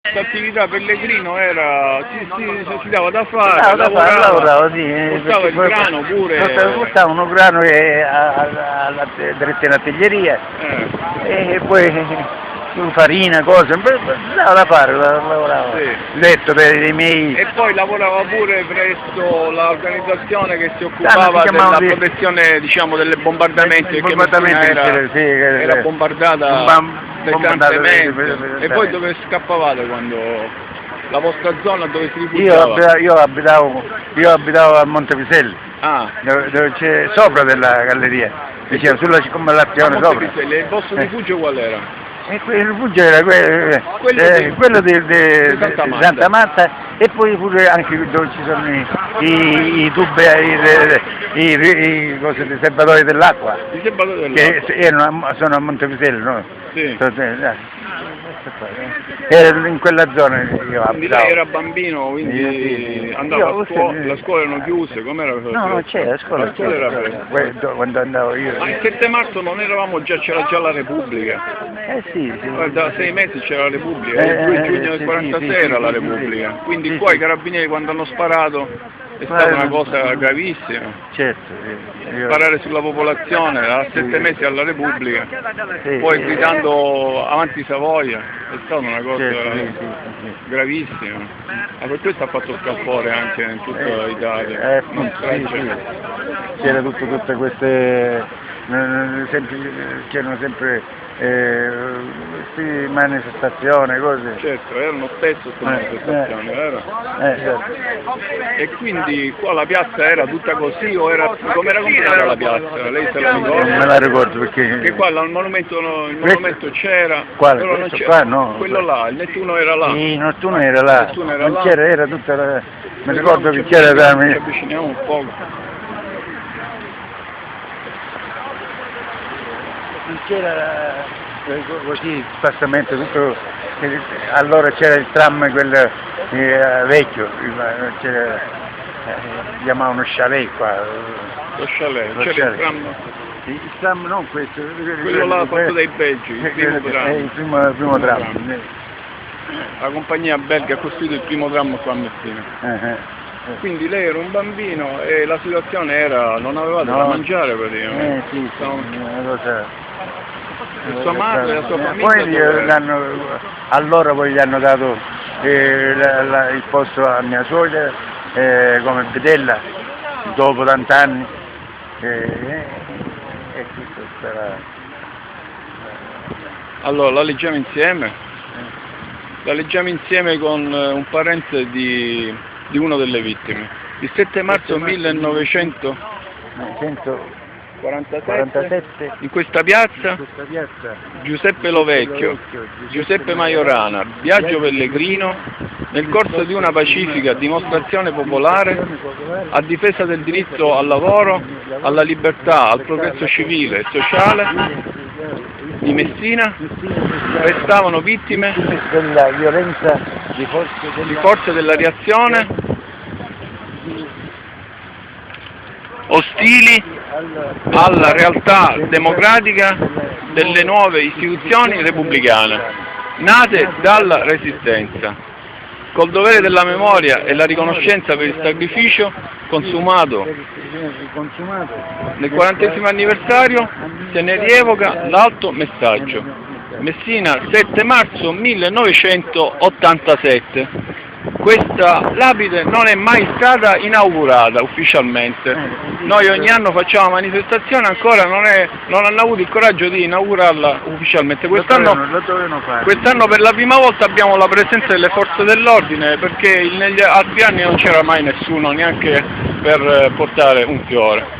Questa attività Pellegrino era, si dava da fare, lavoravo, sì, portava il grano pure. Portavo uno grano alla dritta in artiglieria e poi farina, cose, dava da fare, lavoravo. Sì. Letto per i miei. E poi lavorava pure presso l'organizzazione che si occupava della protezione, diciamo, delle bombardamenti, perché era bombardata pesantemente. E poi dove scappavate quando la vostra zona dove si rifugiava? Io abitavo a Montepiselli, dove c'è sopra della galleria, diciamo, sulla circonvallazione sopra. E il vostro rifugio qual era? Il rifugio era quello di Santa Marta e poi pure anche dove ci sono i tubi, i serbatoi dell'acqua, che sono a Montepiselli, no? Sì. Era in quella zona io abitavo. Quindi lei era bambino, quindi andava a scuola, le scuole erano chiuse, com'era? No, c'era, la scuola quando andavo io. Ma il 7 marzo non eravamo c'era già la Repubblica? Sì. Da 6 mesi c'era la Repubblica, il 2 giugno del 46 era la Repubblica, quindi qua i carabinieri quando hanno sparato è stata una cosa gravissima. Certo. Sparare sulla popolazione a 7 mesi alla Repubblica, poi gridando avanti Savoia, è stata una cosa gravissima. Ma per questo ha fatto scalpore anche in tutta Italia. C'era tutte queste, c'erano sempre manifestazioni, cose. Certo, erano spesso queste manifestazioni, vero? Certo. E quindi qua la piazza era tutta così o era com'era compiuta la piazza? Lei se la ricorda? Non me la ricordo perché qua il monumento c'era. Quale? Però non qua no. Quello là, il Nettuno era là. Sì, il Nettuno era là. Non c'era, era tutta la. Mi ricordo che c'era da me. Ci avviciniamo un po'. Non c'era così spassamento, tutto, allora c'era il tram quello vecchio, c'era, chiamavano chalet qua. Lo chalet, c'era il tram? Il tram non questo. Quello là fatto dai belgi, il primo tram. Il primo tram. La compagnia belga ha costruito il primo tram qua a Messina. Quindi lei era un bambino e la situazione era, non avevate da mangiare praticamente. Sì, una cosa. Sua madre e la sua famiglia? Poi allora poi gli hanno dato il posto a mia suocera come bedella dopo tanti anni e tutto sarà. Allora la leggiamo insieme? La leggiamo insieme con un parente di una delle vittime. Il 7 marzo 1947 in questa piazza Giuseppe Lovecchio, Giuseppe Majorana, Biagio Pellegrino, nel corso di una pacifica dimostrazione popolare a difesa del diritto al lavoro, alla libertà, al progresso civile e sociale di Messina, restavano vittime della violenza di forze della reazione ostili alla realtà democratica delle nuove istituzioni repubblicane, nate dalla Resistenza, col dovere della memoria e la riconoscenza per il sacrificio consumato nel 40° anniversario, se ne rievoca l'alto messaggio. Messina, 7 marzo 1987. Questa lapide non è mai stata inaugurata ufficialmente. Noi ogni anno facciamo manifestazioni, ancora non hanno avuto il coraggio di inaugurarla ufficialmente. Quest'anno per la prima volta abbiamo la presenza delle forze dell'ordine, perché negli altri anni non c'era mai nessuno, neanche per portare un fiore.